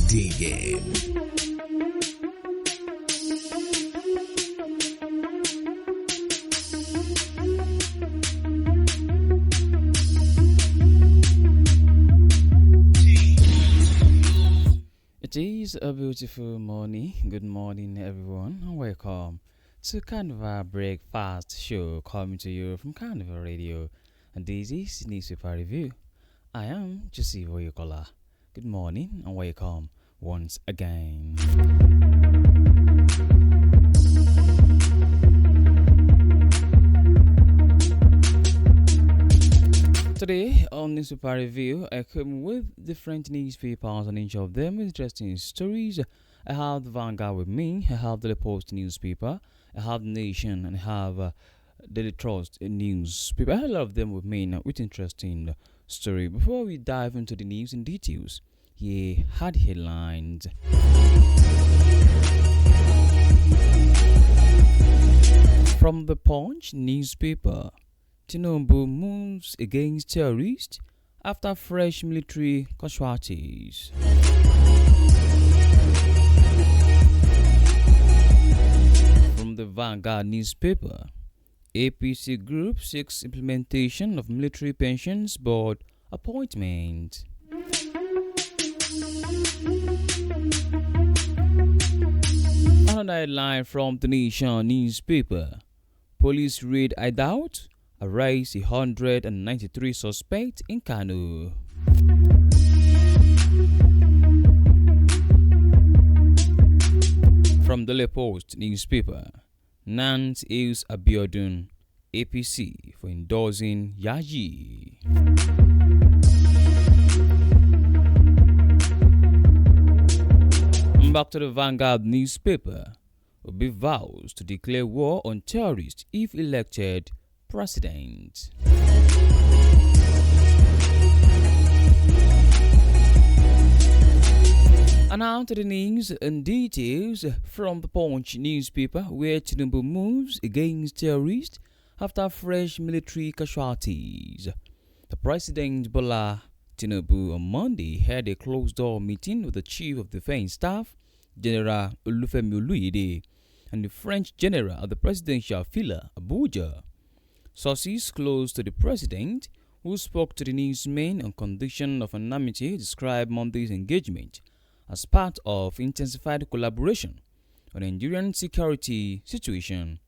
dig in. It is a beautiful morning. Good morning, everyone, and welcome to Carnival Breakfast Show coming to you from Carnival Radio. And this is Newspaper Review. I am Jesse Oyokola. Good morning and welcome once again. Today on Newspaper Review, I come with different newspapers and each of them interesting stories. I have the Vanguard with me, I have the Post newspaper, I have the Nation, and I have Daily Trust newspaper. I have a lot of them with me now with interesting story. Before we dive into the news in details, here are the headlines. From the Punch newspaper, Tinubu moves against terrorists after fresh military casualties. From the Vanguard newspaper, APC group seeks implementation of military pensions board appointment. Another headline from the Nation newspaper, police raid hideout, arrest 193 suspects in Kano. From the Post newspaper, Nance hails Abiodun, APC for endorsing Yaji. Back to the Vanguard newspaper, Obi vows to declare war on terrorists if elected president. And now to the news and details from the Punch newspaper, where Tinubu moves against terrorists after fresh military casualties. The President Bola Tinubu on Monday had a closed-door meeting with the Chief of Defense Staff, General Olufemi Oluyede, and the French General of the Presidential Villa, Abuja. Sources close to the president, who spoke to the newsmen on condition of anonymity, described Monday's engagement as part of intensified collaboration on the Nigerian security situation.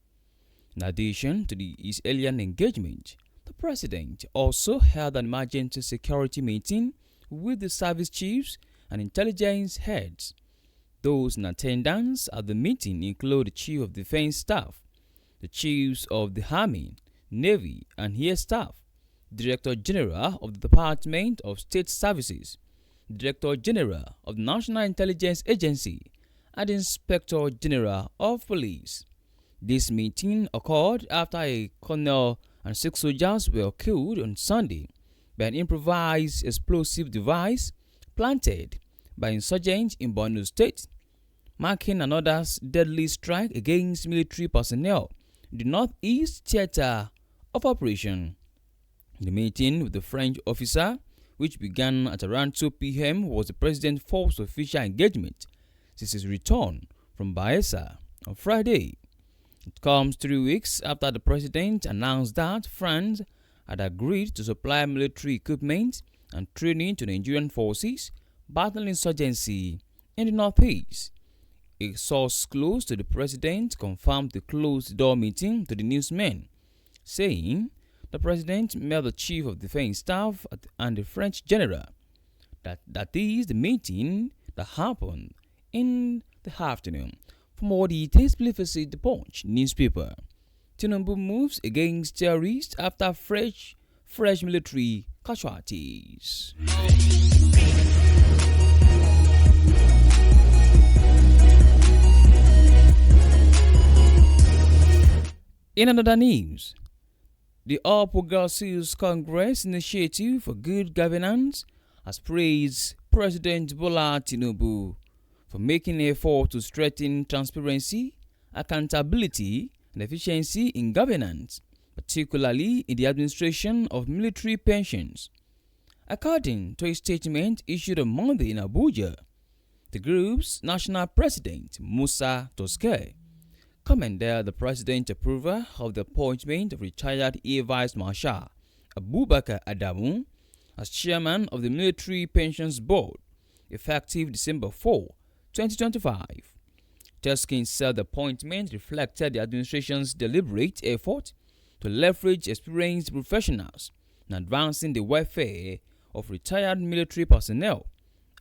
In addition to his alien engagement, the president also held an emergency security meeting with the service chiefs and intelligence heads. Those in attendance at the meeting include the Chief of Defense Staff, the Chiefs of the Army, Navy and Air Staff, Director General of the Department of State Services, Director General of the National Intelligence Agency, and Inspector General of Police. This meeting occurred after a colonel and 6 soldiers were killed on Sunday by an improvised explosive device planted by insurgents in Oyo State, marking another deadly strike against military personnel in the Northeast Theater of Operation. The meeting with the French officer, which began at around 2 p.m., was the president's first official engagement since his return from Bayelsa on Friday. It comes 3 weeks after the president announced that France had agreed to supply military equipment and training to Nigerian forces battling insurgency in the Northeast. A source close to the president confirmed the closed-door meeting to the newsmen, saying the president met the Chief of Defense Staff and the French General. That is the meeting that happened in the afternoon. For more details, please visit the Punch newspaper. Tinubu moves against terrorists after fresh military casualties. In another news, the All Progressives Congress Initiative for Good Governance has praised President Bola Tinubu for making an effort to strengthen transparency, accountability, and efficiency in governance, particularly in the administration of military pensions. According to a statement issued on Monday in Abuja, The group's national president, Musa Toske, commended the president's approval of the appointment of retired Air Vice Marshal Abubakar Adamu as chairman of the Military Pensions Board, effective December 4, 2025. Tuskin said the appointment reflected the administration's deliberate effort to leverage experienced professionals in advancing the welfare of retired military personnel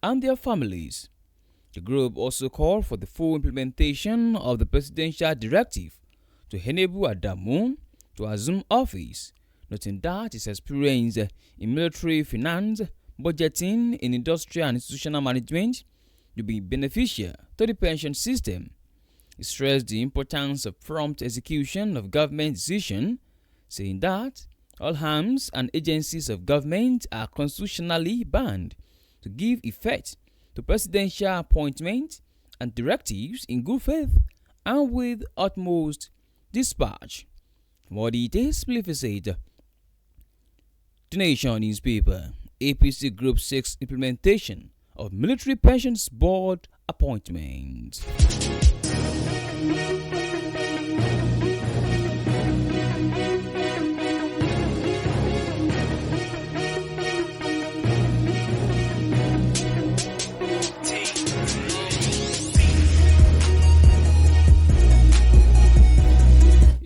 and their families. The group also called for the full implementation of the presidential directive to enable Adamu to assume office, noting that his experience in military finance, budgeting, and industrial and institutional management will be beneficial to the pension system. He stressed the importance of prompt execution of government decisions, saying that all arms and agencies of government are constitutionally bound to give effect to presidential appointments and directives in good faith and with utmost dispatch. More details, please visit The Nation newspaper. APC Group 6 implementation of Military Pensions Board appointment.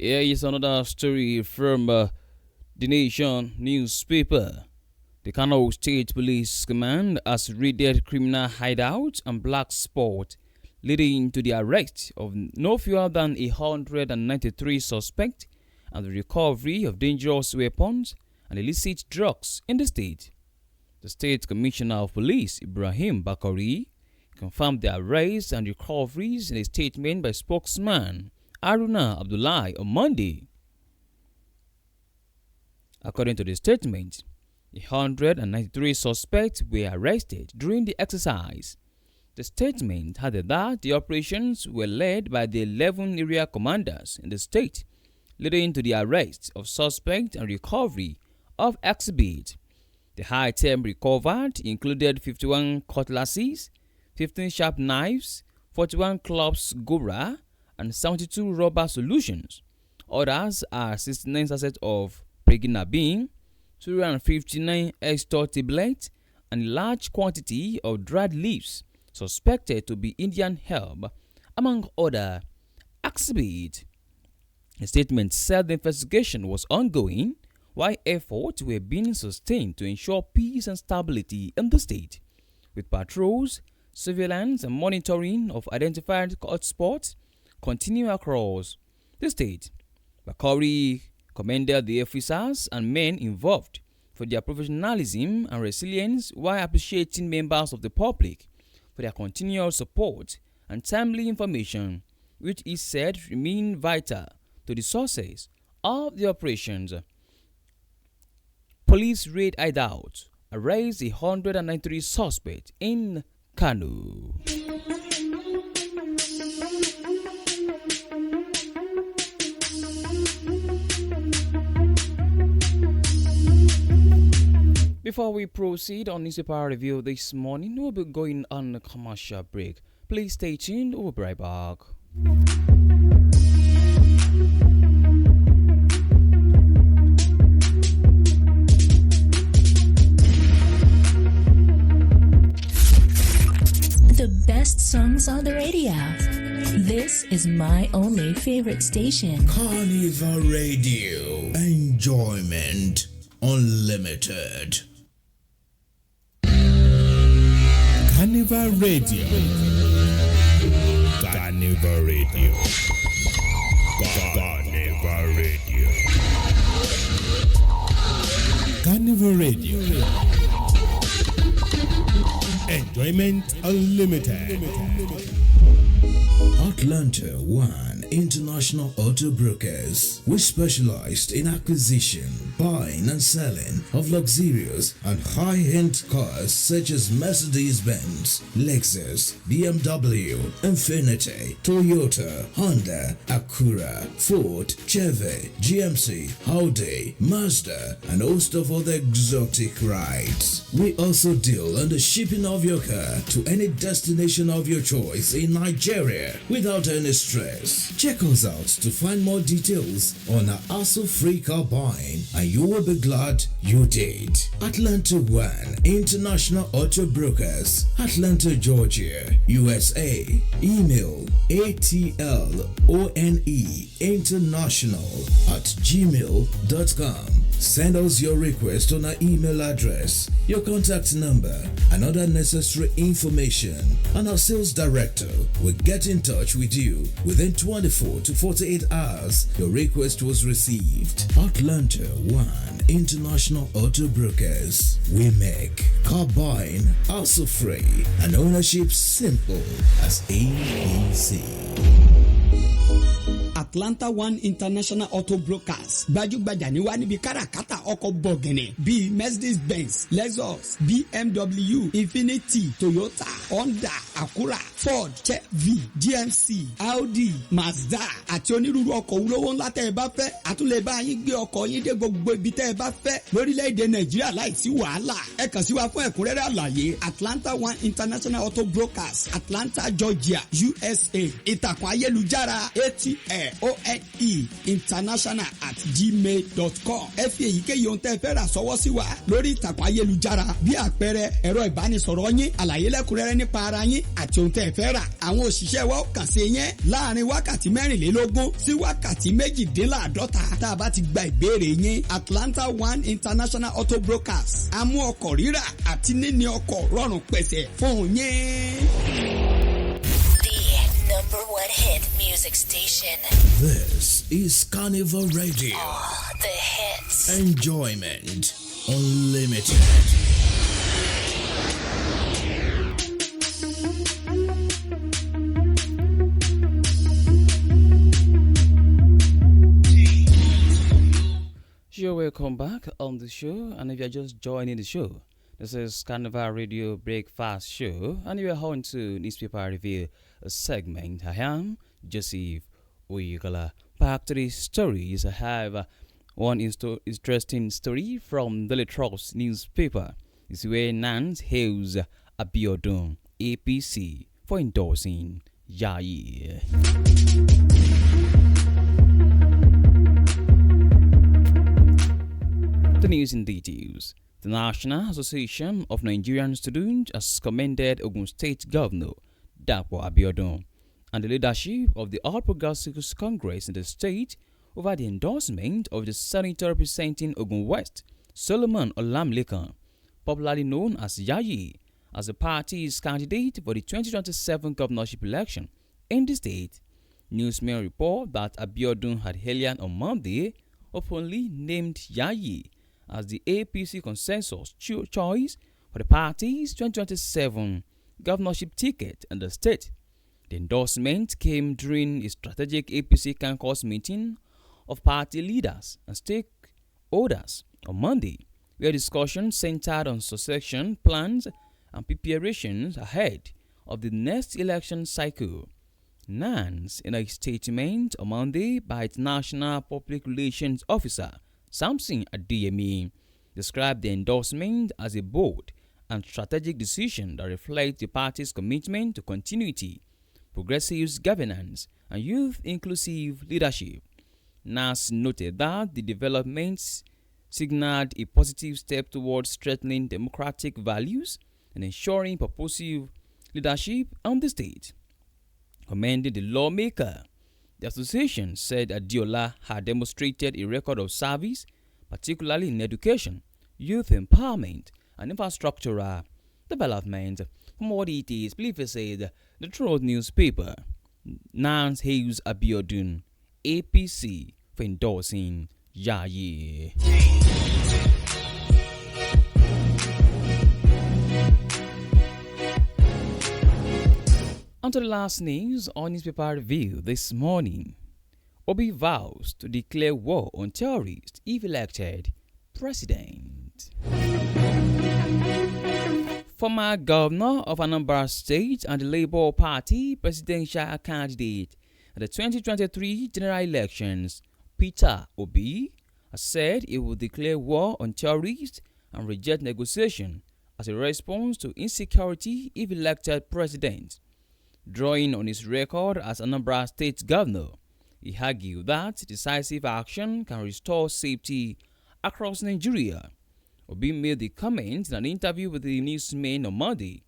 Here is another story from The Nation newspaper. The Carnival State Police Command has raided criminal hideouts and black spot, leading to the arrest of no fewer than 193 suspects and the recovery of dangerous weapons and illicit drugs in the state. The State Commissioner of Police, Ibrahim Bakari, confirmed the arrests and recoveries in a statement by spokesman Aruna Abdullahi on Monday. According to the statement, 193 suspects were arrested during the exercise. The statement added that the operations were led by the 11 area commanders in the state, leading to the arrest of suspects and recovery of exhibits. The item recovered included 51 cutlasses, 15 sharp knives, 41 clubs Gora, and 72 rubber solutions. Others are 69 sachets of pregnabine, 259 extra tablets, and a large quantity of dried leaves suspected to be Indian herb, among other exhibits. The statement said the investigation was ongoing while efforts were being sustained to ensure peace and stability in the state, with patrols, surveillance, and monitoring of identified hotspots continue across the state. Bakari commended the officers and men involved for their professionalism and resilience while appreciating members of the public for their continual support and timely information, which he said remain vital to the success of the operations. Police raid hideout arrest 193 suspects in Kano. Before we proceed on newspaper review this morning, we'll be going on a commercial break. Please stay tuned, we'll be right back. The best songs on the radio. This is my only favorite station. Carnival Radio. Enjoyment unlimited. Carnival Radio. Carnival Radio. Carnival Radio. Carnival Radio. Enjoyment unlimited. Atlanta 1 International Auto Brokers. We specialized in acquisition, buying and selling of luxurious and high-end cars such as Mercedes-Benz, Lexus, BMW, Infiniti, Toyota, Honda, Acura, Ford, Chevy, GMC, Audi, Mazda, and a host of other exotic rides. We also deal on the shipping of your car to any destination of your choice in Nigeria without any stress. Check us out to find more details on our hassle-free car buying, and you will be glad you did. Atlanta One International Auto Brokers, Atlanta, Georgia, USA. Email atloneinternational@gmail.com. Send us your request on our email address, your contact number, and other necessary information, and our sales director will get in touch with you within 24 to 48 hours. Your request was received. Atlanta One International Auto Brokers. We make car buying hassle-free and ownership simple as ABC. Atlanta One International Auto Brokers gbajúgbajà ní wá níbi káràkátà ọkọ̀ bọ̀gìnì bíi Mercedes-Benz, Lexus, BMW, Infiniti, Toyota, Honda, Acura, Ford, Chevy, GMC, Audi, Mazda àti onírúurú ọkọ̀ olówó ńlá tẹ́ ẹ bá fẹ́. àtúnlẹ̀ bá yín gbé ọkọ̀ yín dé gbogbo ibi tẹ́ ẹ bá fẹ́ lórílẹ̀‐èdè Nàìjíríà láìsí wàhálà. ẹ kàn sí wa fún ẹ̀kúnrẹ́rẹ́ àlàyé. Atlanta One International Auto Brokers, Atlanta, Georgia, USA. ìtàkùn ayélujára ATLONE international@gmail.com. ẹ fi èyíkéyìí ohun tẹ́ ẹ fẹ́ rà sọ́wọ́ sí wa lórí ìtàkùn ayélujára bí àpẹẹrẹ ẹ̀rọ ìbánisọ̀rọ̀ yín, àlàyé lẹ́kùnrẹ́rẹ́ nípa ara yín àti ohun tẹ́ ẹ fẹ́ rà. àwọn òṣìṣẹ́ wa ó kàn sí yín láàrin wákàtí 24 sí wákàtí 48 tá a bá ti gba ìbéèrè yín. Atlanta One International Auto Brokers, amú ọkọ̀ rírà àti níní ọkọ̀ rọrùn pẹ̀sẹ̀ fún yín. Number one hit music station. This is Carnival Radio. All the hits. Enjoyment Unlimited. You're welcome back on the show, and if you're just joining the show, this is Carnival Radio Breakfast Show, and you're on to Newspaper Review segment. I am Joseph Oyegala. Back to the stories. I have one interesting story from the Trust newspaper. It's where Nance hails Abiodun APC for endorsing Yayi. The news in details. The National Association of Nigerian Students has commended Oyo State Governor Dapo Abiodun and the leadership of the All Progressives Congress in the state over the endorsement of the senator representing Ogun West, Solomon Olamlekan, popularly known as Yayi, as the party's candidate for the 2027 governorship election in the state. Newsmen report that Abiodun had earlier on Monday openly named Yayi as the APC consensus choice for the party's 2027 governorship ticket in the state. The endorsement came during a strategic APC caucus meeting of party leaders and stakeholders on Monday, where discussions centered on succession plans and preparations ahead of the next election cycle. Nance, in a statement on Monday by its National Public Relations Officer, Samson Adeyemi, described the endorsement as a bold and strategic decision that reflects the party's commitment to continuity, progressive governance, and youth-inclusive leadership. Nance noted that the developments signaled a positive step towards strengthening democratic values and ensuring purposive leadership on the state. Commending the lawmaker, the association said Adiola had demonstrated a record of service, particularly in education, youth empowerment, and infrastructural development. For more details, please visit the Trust newspaper. Nance hails Abiodun, APC, for endorsing Yayi. On to the last news on newspaper review this morning. Obi vows to declare war on terrorists if elected president. Former governor of Anambra State and the Labour Party presidential candidate at the 2023 general elections, Peter Obi, has said he will declare war on terrorists and reject negotiation as a response to insecurity if elected president. Drawing on his record as Anambra State governor, he argued that decisive action can restore safety across Nigeria. Obi made the comment in an interview with the newsmen on Monday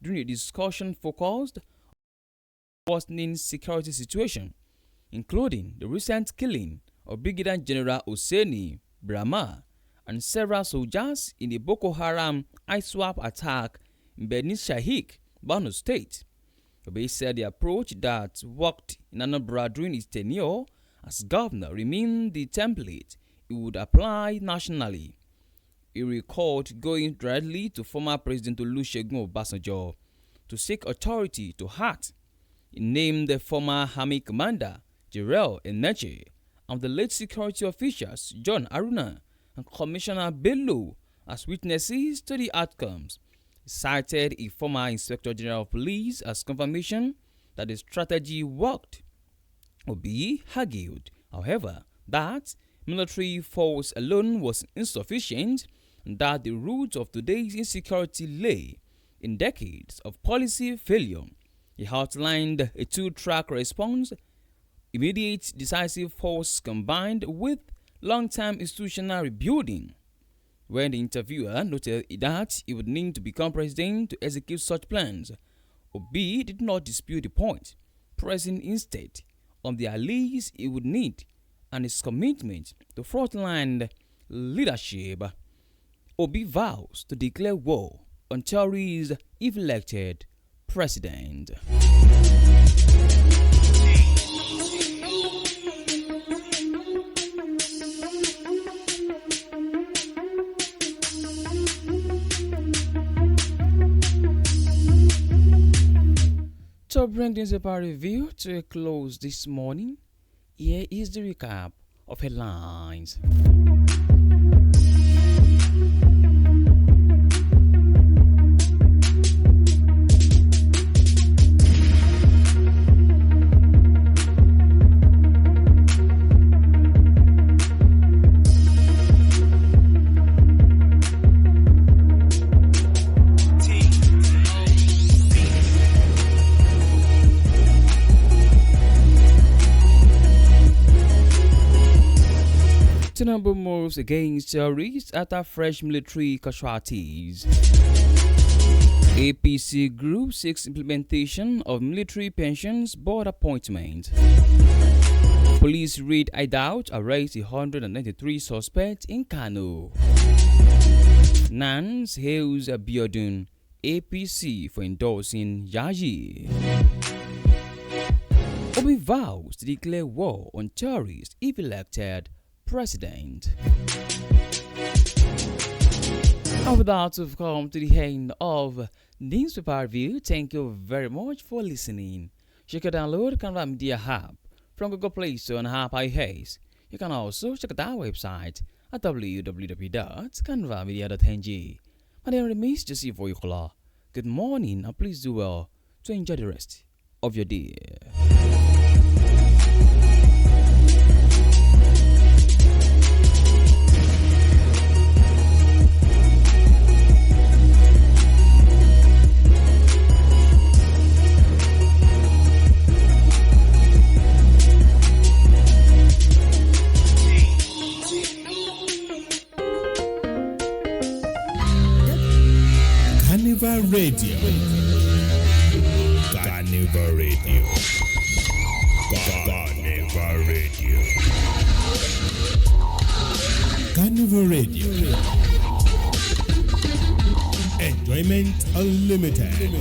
during a discussion focused on the worsening security situation, including the recent killing of Brigadier General Hosseini Brahma and several soldiers in the Boko Haram ISWAP attack in Benin Shahik, Oyo State. Obi said the approach that worked in Anambra during his tenure as governor remained the template he would apply nationally. He recalled going directly to former President Olusegun Obasanjo to seek authority to act. He named the former Army Commander Jerel Eneche and the late security officials John Aruna and Commissioner Bello as witnesses to the outcomes. He cited a former Inspector General of Police as confirmation that the strategy worked. Obi argued, however, that military force alone was insufficient and that the root of today's insecurity lay in decades of policy failure. He outlined a two-track response: immediate decisive force combined with long-term institutional rebuilding. When the interviewer noted that he would need to become president to execute such plans, Obi did not dispute the point, pressing instead on the allies he would need and his commitment to frontline leadership. Obi vows to declare war on terrorists if elected president. To bring this paper review to a close this morning, here is the recap of headlines. Tinubu moves against terrorists after fresh military casualties. APC group seeks implementation of military pensions board appointment. Police raid hideout arrest 193 suspects in Kano. Nance hails Abiodun APC for endorsing Yayi. Obi vows to declare war on terrorists if elected president. And with that, we've come to the end of Newspaper Review. Thank you very much for listening. You can download Carnival Media app from Google Play Store and App iOS. You can also check out our website at www.carnivalmedia.ng. My name remains Jesse Voykola. Good morning, and please do well to enjoy the rest of your day. Carnival Radio. Carnival Radio. Carnival Radio. Carnival Radio. Enjoyment Unlimited.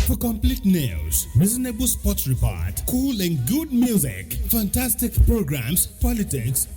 For complete news, reasonable sports report, cool and good music, fantastic programs, politics,